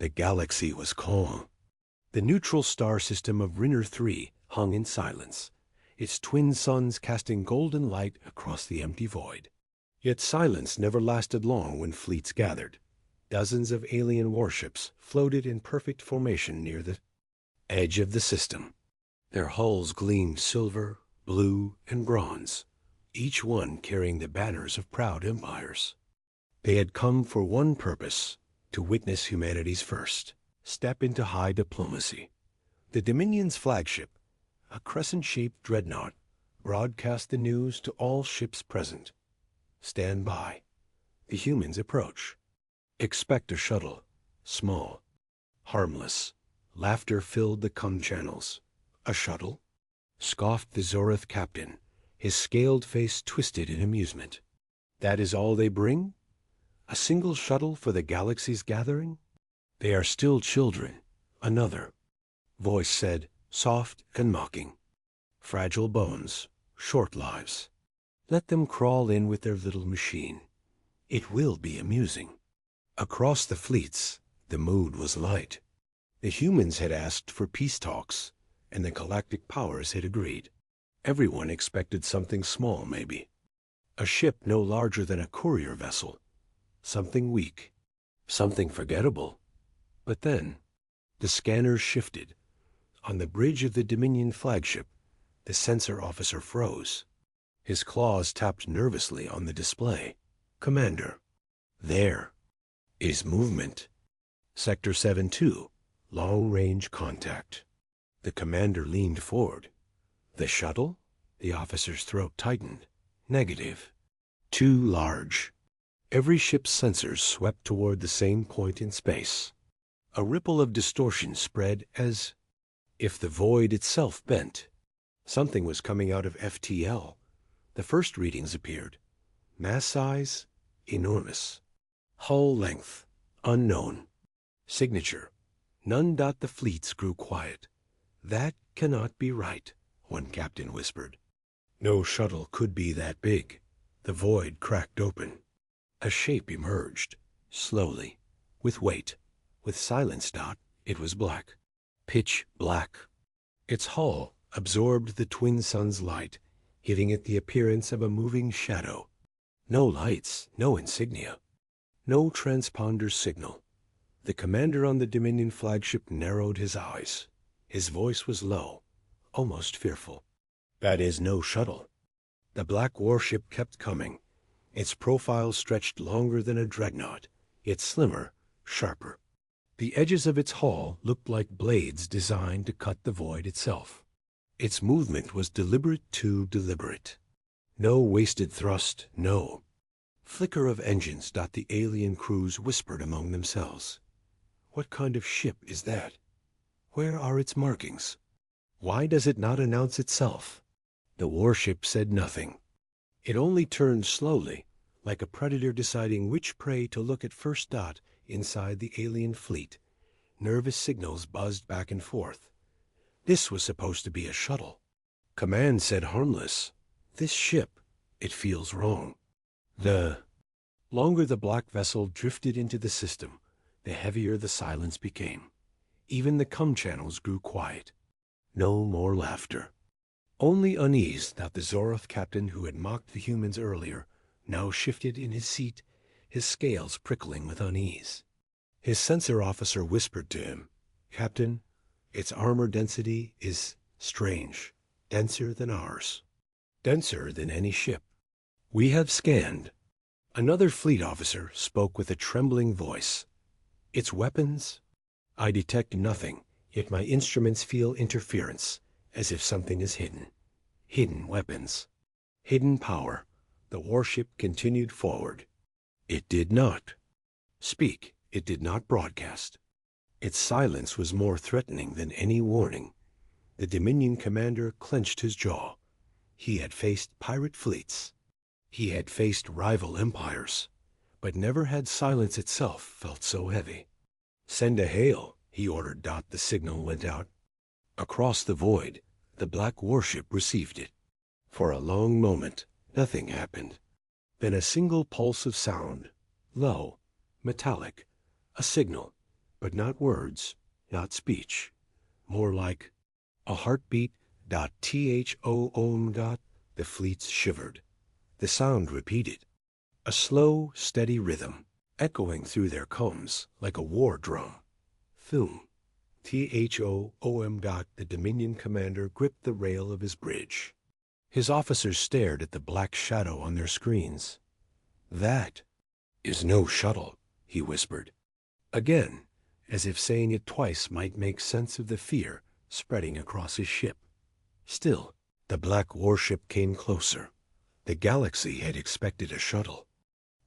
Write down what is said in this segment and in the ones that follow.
The galaxy was calm. The neutral star system of Rinner 3 hung in silence, its twin suns casting golden light across the empty void. Yet silence never lasted long when fleets gathered. Dozens of alien warships floated in perfect formation near the edge of the system. Their hulls gleamed silver, blue, and bronze, each one carrying the banners of proud empires. They had come for one purpose: to witness humanity's first step into high diplomacy. The Dominion's flagship, a crescent-shaped dreadnought, broadcast the news to all ships present. Stand by. The humans approach. Expect a shuttle. Small. Harmless. Laughter filled the com channels. A shuttle? Scoffed the Zoroth captain, his scaled face twisted in amusement. That is all they bring? A single shuttle for the galaxy's gathering? They are still children. Another voice said, soft and mocking. Fragile bones, short lives. Let them crawl in with their little machine. It will be amusing. Across the fleets, the mood was light. The humans had asked for peace talks, and the galactic powers had agreed. Everyone expected something small, maybe. A ship no larger than a courier vessel. Something weak. Something forgettable. But then, the scanners shifted. On the bridge of the Dominion flagship, the sensor officer froze. His claws tapped nervously on the display. Commander, there is movement. Sector 7-2, long-range contact. The commander leaned forward. The shuttle? The officer's throat tightened. Negative. Too large. Every ship's sensors swept toward the same point in space. A ripple of distortion spread as if the void itself bent. Something was coming out of FTL. The first readings appeared. Mass size, enormous. Hull length, unknown. Signature, none. The fleets grew quiet. That cannot be right, one captain whispered. No shuttle could be that big. The void cracked open. A shape emerged, slowly, with weight, with silence. It was black, pitch black. Its hull absorbed the twin sun's light, giving it the appearance of a moving shadow. No lights, no insignia, no transponder signal. The commander on the Dominion flagship narrowed his eyes. His voice was low, almost fearful. That is no shuttle. The black warship kept coming. Its profile stretched longer than a dreadnought, yet slimmer, sharper. The edges of its hull looked like blades designed to cut the void itself. Its movement was deliberate, too deliberate. No wasted thrust, no flicker of engines. The alien crews whispered among themselves. What kind of ship is that? Where are its markings? Why does it not announce itself? The warship said nothing. It only turned slowly, like a predator deciding which prey to look at first. Inside the alien fleet, nervous signals buzzed back and forth. This was supposed to be a shuttle. Command said harmless. This ship, it feels wrong. The longer the black vessel drifted into the system, the heavier the silence became. Even the com channels grew quiet. No more laughter. Only unease. The Zoroth captain who had mocked the humans earlier now shifted in his seat, his scales prickling with unease. His sensor officer whispered to him, Captain, its armor density is strange, denser than ours, denser than any ship. We have scanned. Another fleet officer spoke with a trembling voice. Its weapons? I detect nothing, yet my instruments feel interference, as if something is hidden. Hidden weapons. Hidden power. The warship continued forward. It did not speak. It did not broadcast. Its silence was more threatening than any warning. The Dominion commander clenched his jaw. He had faced pirate fleets. He had faced rival empires. But never had silence itself felt so heavy. Send a hail, he ordered. The signal went out. Across the void, the black warship received it. For a long moment, nothing happened. Then a single pulse of sound, low, metallic, a signal. but not words, not speech. More like a heartbeat. The fleets shivered. The sound repeated. A slow, steady rhythm, echoing through their combs like a war drum. Thum. THOOM. The Dominion commander gripped the rail of his bridge. His officers stared at the black shadow on their screens. That is no shuttle, he whispered. Again, as if saying it twice might make sense of the fear spreading across his ship. Still, the black warship came closer. The galaxy had expected a shuttle.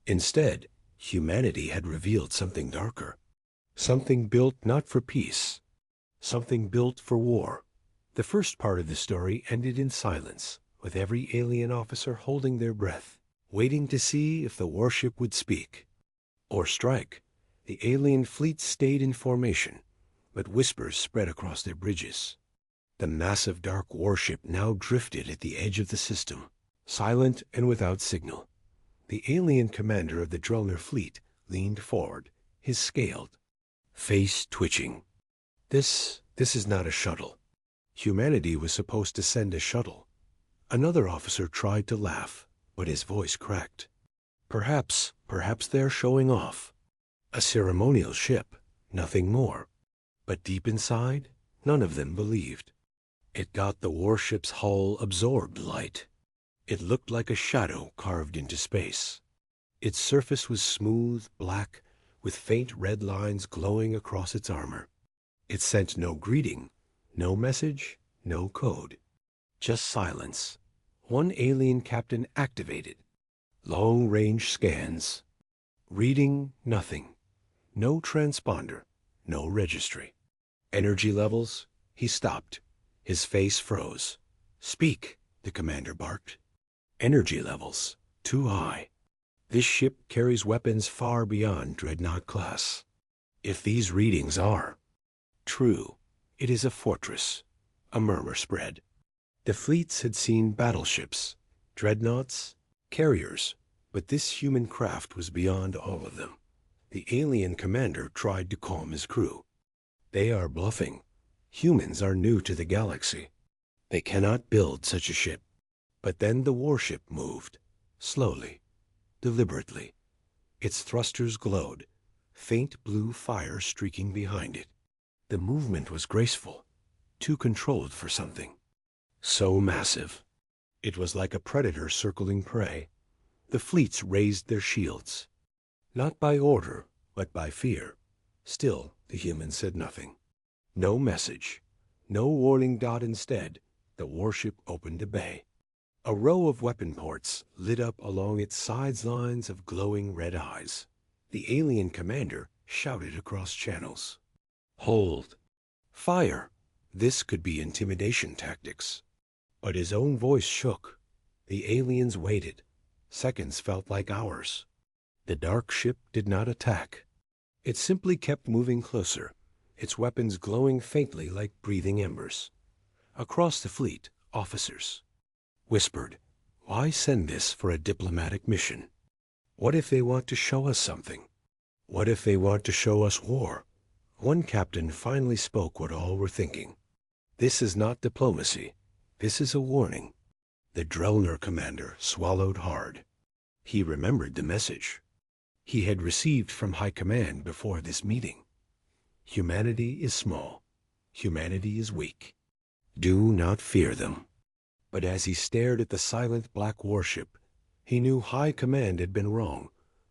Instead, humanity had revealed something darker. Something built not for peace. Something built for war. The first part of the story ended in silence, with every alien officer holding their breath, waiting to see if the warship would speak or strike. The alien fleet stayed in formation, but whispers spread across their bridges. The massive dark warship now drifted at the edge of the system, silent and without signal. The alien commander of the Drellner fleet leaned forward, his scaled face twitching. This is not a shuttle. Humanity was supposed to send a shuttle. Another officer tried to laugh, but his voice cracked. Perhaps they're showing off. A ceremonial ship, nothing more. But deep inside, none of them believed. It got the warship's hull absorbed light. It looked like a shadow carved into space. Its surface was smooth, black, with faint red lines glowing across its armor. It sent no greeting, no message, no code. Just silence. One alien captain activated. Long-range scans. Reading nothing. No transponder, no registry. Energy levels? He stopped. His face froze. Speak, the commander barked. Energy levels, too high. This ship carries weapons far beyond Dreadnought class. If these readings are true, it is a fortress. A murmur spread. The fleets had seen battleships, dreadnoughts, carriers, but this human craft was beyond all of them. The alien commander tried to calm his crew. They are bluffing. Humans are new to the galaxy. They cannot build such a ship. But then the warship moved, slowly, deliberately. Its thrusters glowed, faint blue fire streaking behind it. The movement was graceful, too controlled for something so massive. It was like a predator circling prey. The fleets raised their shields, not by order, but by fear. Still, the humans said nothing. No message, no warning. Instead, the warship opened a bay. A row of weapon ports lit up along its sides, lines of glowing red eyes. The alien commander shouted across channels. Hold. Fire. This could be intimidation tactics. But his own voice shook. The aliens waited. Seconds felt like hours. The dark ship did not attack. It simply kept moving closer, its weapons glowing faintly like breathing embers. Across the fleet, officers whispered, "Why send this for a diplomatic mission? What if they want to show us something? What if they want to show us war?" One captain finally spoke what all were thinking. "This is not diplomacy. This is a warning." The Drellner commander swallowed hard. He remembered the message he had received from High Command before this meeting. Humanity is small. Humanity is weak. Do not fear them. But as he stared at the silent black warship, he knew High Command had been wrong,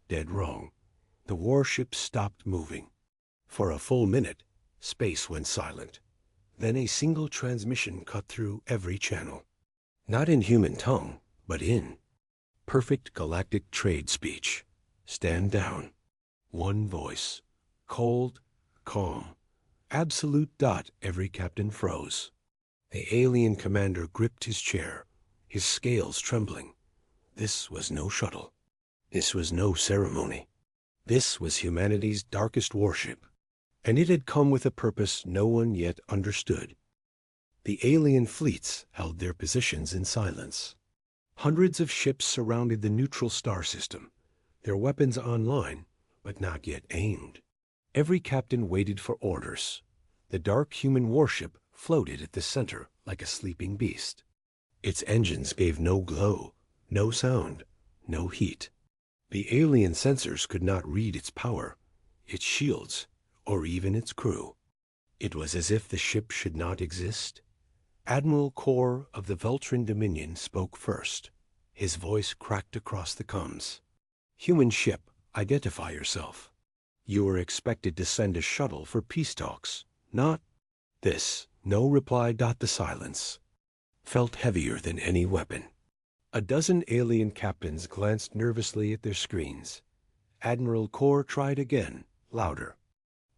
dead wrong. The warship stopped moving. For a full minute, space went silent. Then a single transmission cut through every channel. Not in human tongue, but in perfect galactic trade speech. Stand down. One voice. Cold, calm, absolute. Every captain froze. The alien commander gripped his chair, his scales trembling. This was no shuttle. This was no ceremony. This was humanity's darkest warship, and it had come with a purpose no one yet understood. The alien fleets held their positions in silence. Hundreds of ships surrounded the neutral star system, their weapons online, but not yet aimed. Every captain waited for orders. The dark human warship floated at the center like a sleeping beast. Its engines gave no glow, no sound, no heat. The alien sensors could not read its power, its shields, or even its crew. It was as if the ship should not exist. Admiral Kor of the Veltrin Dominion spoke first. His voice cracked across the comms. "Human ship, identify yourself. You were expected to send a shuttle for peace talks, not this." No reply. The silence felt heavier than any weapon. A dozen alien captains glanced nervously at their screens. Admiral Kor tried again, louder.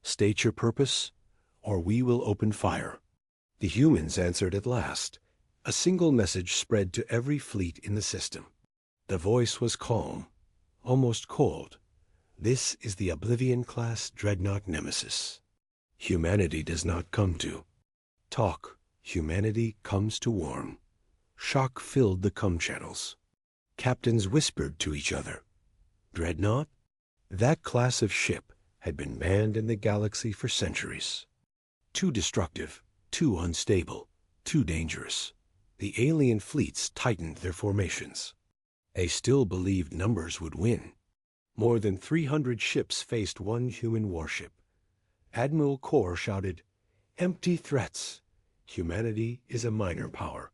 "State your purpose, or we will open fire." The humans answered at last. A single message spread to every fleet in the system. The voice was calm, almost cold. "This is the Oblivion-class Dreadnought Nemesis. Humanity does not come to talk. Humanity comes to warn." Shock filled the comm channels. Captains whispered to each other. Dreadnought? That class of ship had been banned in the galaxy for centuries. Too destructive, too unstable, too dangerous. The alien fleets tightened their formations. They still believed numbers would win. More than 300 ships faced one human warship. Admiral Kor shouted, "Empty threats. Humanity is a minor power.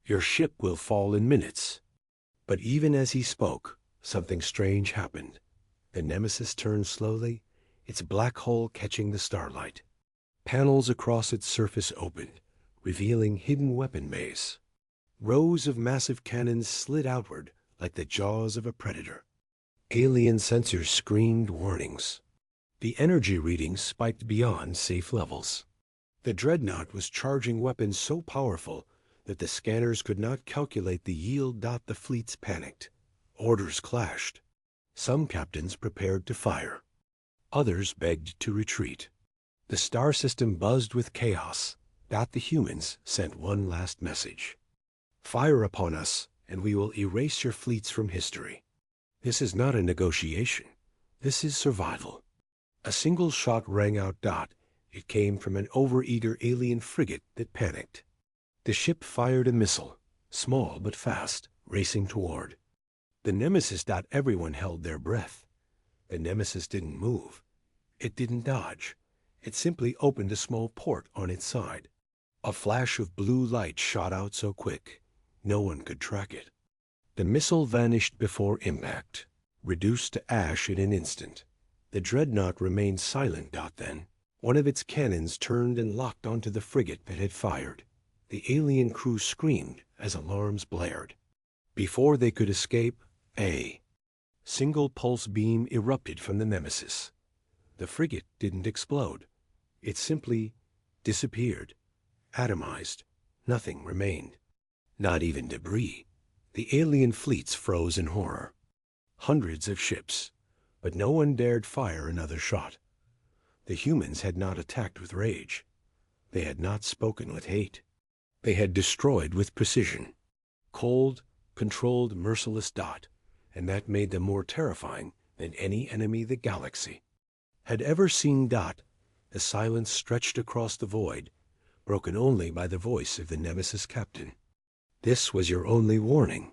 Your ship will fall in minutes." But even as he spoke, something strange happened. The Nemesis turned slowly, its black hull catching the starlight. Panels across its surface opened, revealing hidden weapon bays. Rows of massive cannons slid outward like the jaws of a predator. Alien sensors screamed warnings. The energy readings spiked beyond safe levels. The Dreadnought was charging weapons so powerful that the scanners could not calculate the yield. The fleets panicked. Orders clashed. Some captains prepared to fire. Others begged to retreat. The star system buzzed with chaos. The humans sent one last message. "Fire upon us, and we will erase your fleets from history." This is not a negotiation. This is survival. A single shot rang out. It came from an overeager alien frigate that panicked. The ship fired a missile, small but fast, racing toward the Nemesis. Everyone held their breath. The Nemesis didn't move. It didn't dodge. It simply opened a small port on its side. A flash of blue light shot out so quick, no one could track it. The missile vanished before impact, reduced to ash in an instant. The Dreadnought remained silent. Then one of its cannons turned and locked onto the frigate that had fired. The alien crew screamed as alarms blared. Before they could escape, a single pulse beam erupted from the Nemesis. The frigate didn't explode. It simply disappeared, atomized. Nothing remained. Not even debris. The alien fleets froze in horror. Hundreds of ships, but no one dared fire another shot. The humans had not attacked with rage. They had not spoken with hate. They had destroyed with precision. Cold, controlled, merciless. And that made them more terrifying than any enemy the galaxy had ever seen. The silence stretched across the void, broken only by the voice of the Nemesis captain. "This was your only warning."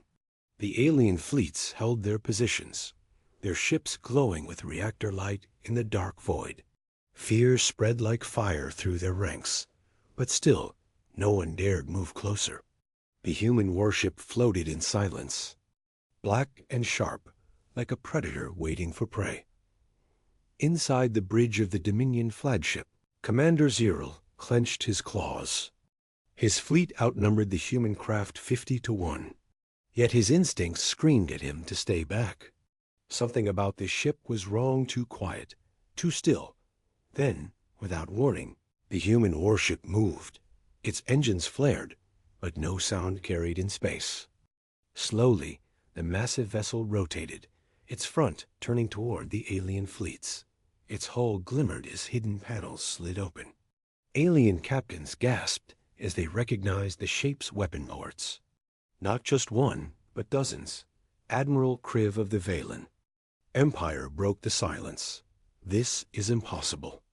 The alien fleets held their positions, their ships glowing with reactor light in the dark void. Fear spread like fire through their ranks, but still no one dared move closer. The human warship floated in silence, black and sharp, like a predator waiting for prey. Inside the bridge of the Dominion flagship, Commander Ziril clenched his claws. His fleet outnumbered the human craft 50-1. Yet his instincts screamed at him to stay back. Something about this ship was wrong, too quiet, too still. Then, without warning, the human warship moved. Its engines flared, but no sound carried in space. Slowly, the massive vessel rotated, its front turning toward the alien fleets. Its hull glimmered as hidden panels slid open. Alien captains gasped as they recognized the ship's weapon ports. Not just one, but dozens. Admiral Kriv of the Valen. Empire broke the silence. This is impossible.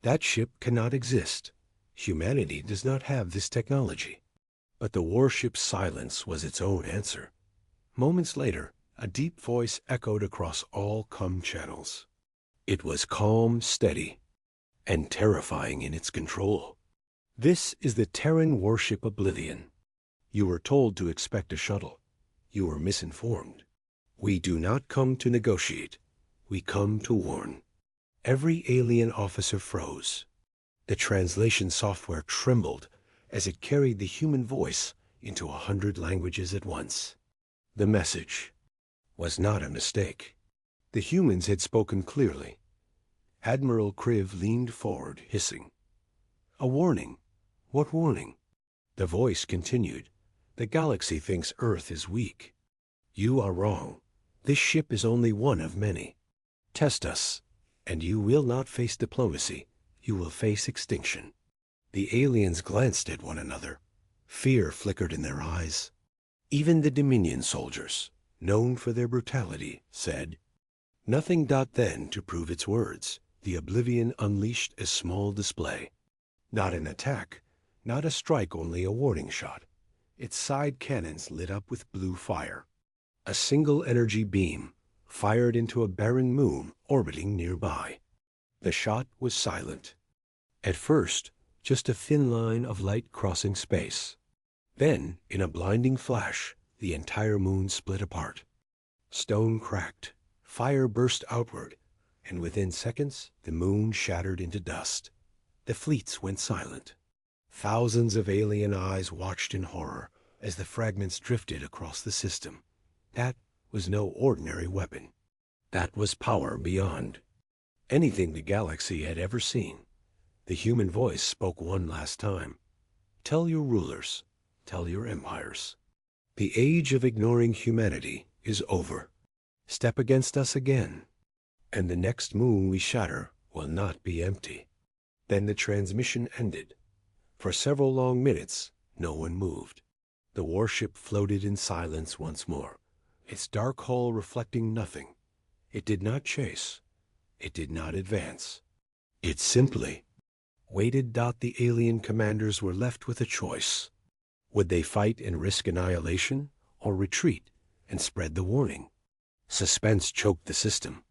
That ship cannot exist. Humanity does not have this technology. But the warship's silence was its own answer. Moments later, a deep voice echoed across all comm channels. It was calm, steady, and terrifying in its control. This is the Terran warship Oblivion. You were told to expect a shuttle. You were misinformed. We do not come to negotiate. We come to warn. Every alien officer froze. The translation software trembled as it carried the human voice into 100 languages at once. The message was not a mistake. The humans had spoken clearly. Admiral Kriv leaned forward, hissing. A warning. What warning? The voice continued. The galaxy thinks Earth is weak. You are wrong. This ship is only one of many. Test us, and you will not face diplomacy. You will face extinction. The aliens glanced at one another. Fear flickered in their eyes. Even the Dominion soldiers, known for their brutality, said. Nothing. Then, to prove its words, the Oblivion unleashed a small display. Not an attack, not a strike, only a warning shot. Its side cannons lit up with blue fire. A single energy beam fired into a barren moon orbiting nearby. The shot was silent. At first, just a thin line of light crossing space. Then, in a blinding flash, the entire moon split apart. Stone cracked, fire burst outward, and within seconds, the moon shattered into dust. The fleets went silent. Thousands of alien eyes watched in horror as the fragments drifted across the system. That was no ordinary weapon. That was power beyond anything the galaxy had ever seen. The human voice spoke one last time. Tell your rulers, tell your empires. The age of ignoring humanity is over. Step against us again, and the next moon we shatter will not be empty. Then the transmission ended. For several long minutes, no one moved. The warship floated in silence once more, its dark hull reflecting nothing. It did not chase. It did not advance. It simply waited. The alien commanders were left with a choice. Would they fight and risk annihilation, or retreat and spread the warning? Suspense choked the system.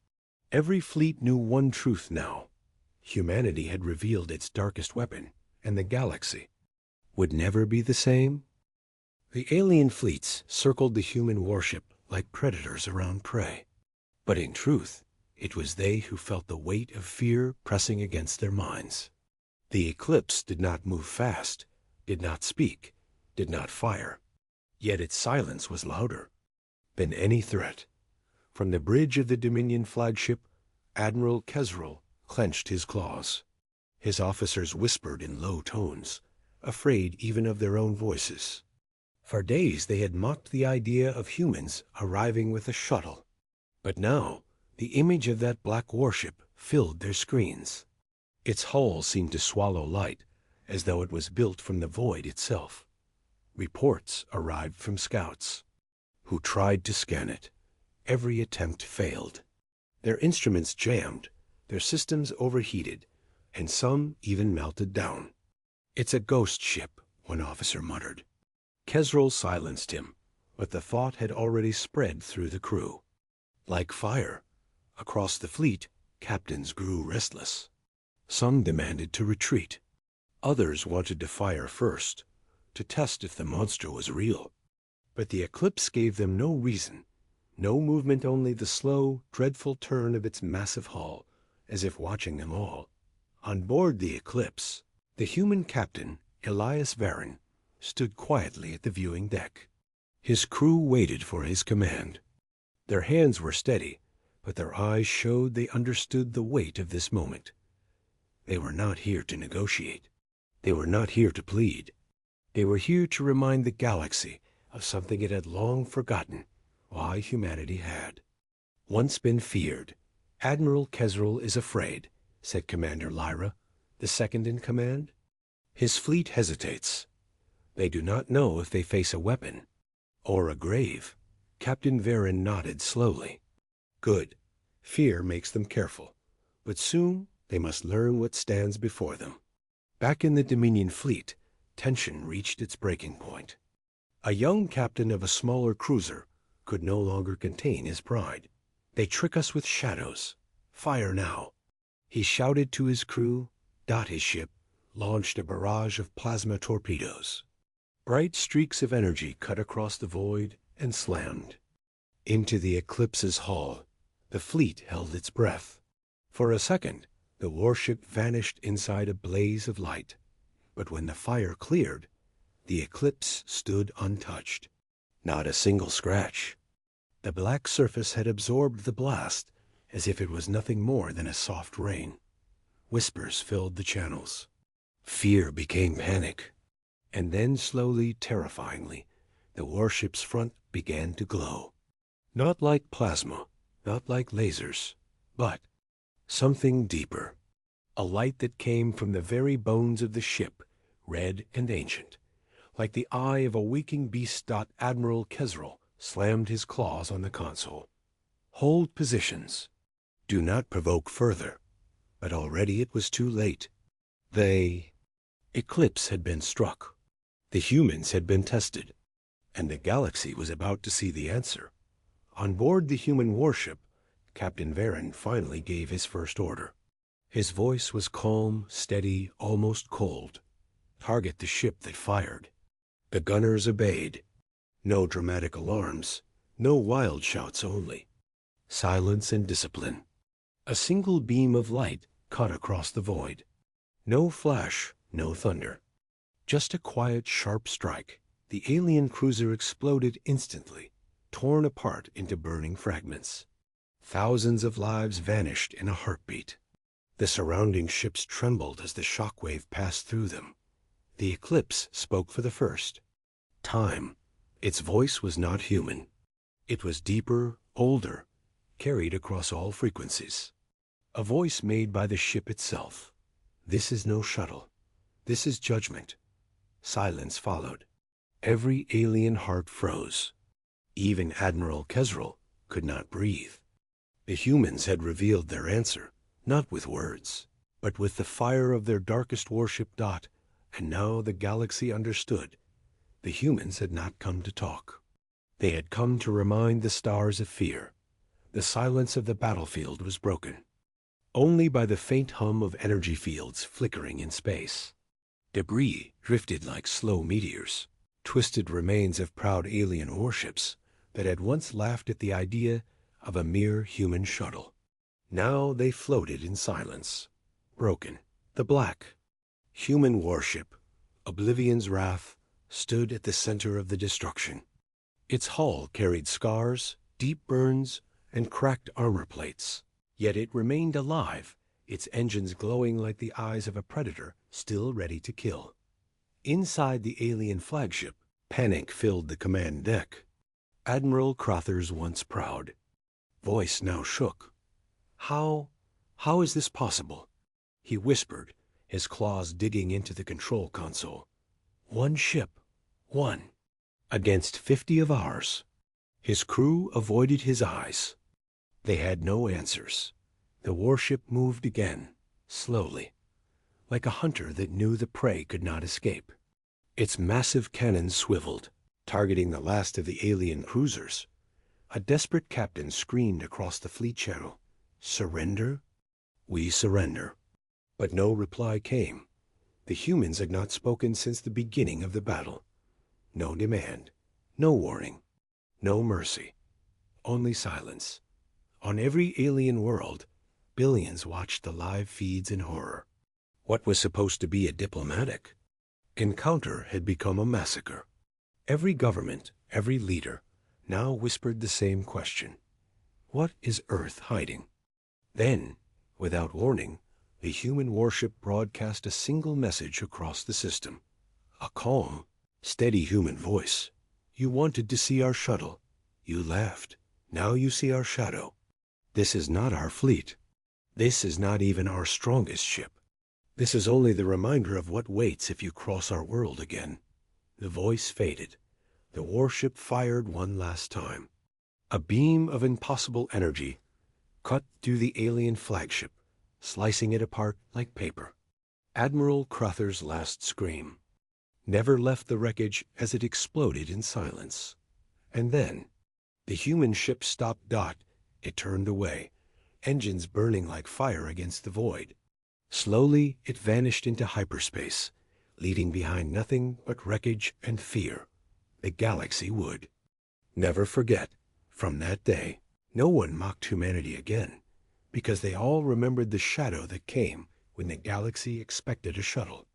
Every fleet knew one truth now. Humanity had revealed its darkest weapon, and the galaxy would never be the same. The alien fleets circled the human warship like predators around prey. But in truth, it was they who felt the weight of fear pressing against their minds. The Eclipse did not move fast, did not speak, did not fire. Yet its silence was louder than any threat. From the bridge of the Dominion flagship, Admiral Kesrel clenched his claws. His officers whispered in low tones, afraid even of their own voices. For days they had mocked the idea of humans arriving with a shuttle. But now, the image of that black warship filled their screens. Its hull seemed to swallow light, as though it was built from the void itself. Reports arrived from scouts, who tried to scan it. Every attempt failed. Their instruments jammed, their systems overheated, and some even melted down. It's a ghost ship, one officer muttered. Kesrel silenced him, but the thought had already spread through the crew. Like fire, across the fleet, captains grew restless. Some demanded to retreat. Others wanted to fire first, to test if the monster was real. But the Eclipse gave them no reason, no movement, only the slow, dreadful turn of its massive hull, as if watching them all. On board the Eclipse, the human captain, Elias Varon, stood quietly at the viewing deck. His crew waited for his command. Their hands were steady, but their eyes showed they understood the weight of this moment. They were not here to negotiate. They were not here to plead. They were here to remind the galaxy of something it had long forgotten, why humanity had once been feared. Admiral Kesrel is afraid, said Commander Lyra, the second in command. His fleet hesitates. They do not know if they face a weapon or a grave. Captain Varon nodded slowly. Good. Fear makes them careful. But soon they must learn what stands before them. Back in the Dominion fleet, tension reached its breaking point. A young captain of a smaller cruiser could no longer contain his pride. "They trick us with shadows. Fire now." He shouted to his crew. His ship launched a barrage of plasma torpedoes. Bright streaks of energy cut across the void and slammed into the Eclipse's hull. The fleet held its breath. For a second, the warship vanished inside a blaze of light. But when the fire cleared, the Eclipse stood untouched. Not a single scratch. The black surface had absorbed the blast as if it was nothing more than a soft rain. Whispers filled the channels. Fear became panic. And then slowly, terrifyingly, the warship's front began to glow. Not like plasma, not like lasers, but something deeper. A light that came from the very bones of the ship, red and ancient. Like the eye of a waking beast. Admiral Kesrel slammed his claws on the console. "Hold positions. Do not provoke further." But already it was too late. The eclipse had been struck. The humans had been tested. And the galaxy was about to see the answer. On board the human warship, Captain Varen finally gave his first order. His voice was calm, steady, almost cold. "Target the ship that fired." The gunners obeyed. No dramatic alarms, no wild shouts only. Silence and discipline. A single beam of light cut across the void. No flash, no thunder. Just a quiet, sharp strike. The alien cruiser exploded instantly, torn apart into burning fragments. Thousands of lives vanished in a heartbeat. The surrounding ships trembled as the shockwave passed through them. The Eclipse spoke for the first time. Its voice was not human. It was deeper, older, carried across all frequencies. A voice made by the ship itself. "This is no shuttle. This is judgment." Silence followed. Every alien heart froze. Even Admiral Kesrel could not breathe. The humans had revealed their answer, not with words, but with the fire of their darkest warship. And now the galaxy understood. The humans had not come to talk. They had come to remind the stars of fear. The silence of the battlefield was broken only by the faint hum of energy fields flickering in space. Debris drifted like slow meteors, twisted remains of proud alien warships that had once laughed at the idea of a mere human shuttle. Now they floated in silence, broken. The black, human warship, Oblivion's Wrath, stood at the center of the destruction. Its hull carried scars, deep burns, and cracked armor plates. Yet it remained alive, its engines glowing like the eyes of a predator still ready to kill. Inside the alien flagship, panic filled the command deck. Admiral Crother's once proud voice now shook. How is this possible?" He whispered, his claws digging into the control console. "One ship, one, against 50 of ours." His crew avoided his eyes. They had no answers. The warship moved again, slowly, like a hunter that knew the prey could not escape. Its massive cannons swiveled, targeting the last of the alien cruisers. A desperate captain screamed across the fleet channel, "Surrender?" "We surrender." But no reply came. The humans had not spoken since the beginning of the battle. No demand, no warning, no mercy, only silence. On every alien world, billions watched the live feeds in horror. What was supposed to be a diplomatic encounter had become a massacre. Every government, every leader, now whispered the same question. What is Earth hiding? Then, without warning, the human warship broadcast a single message across the system. A calm, steady human voice. "You wanted to see our shuttle. You laughed. Now you see our shadow. This is not our fleet. This is not even our strongest ship. This is only the reminder of what waits if you cross our world again." The voice faded. The warship fired one last time. A beam of impossible energy cut through the alien flagship, slicing it apart like paper. Admiral Crother's last scream never left the wreckage as it exploded in silence. And then, the human ship stopped dot. It turned away, engines burning like fire against the void. Slowly, it vanished into hyperspace, leaving behind nothing but wreckage and fear. The galaxy would never forget. From that day, no one mocked humanity again, because they all remembered the shadow that came when the galaxy expected a shuttle.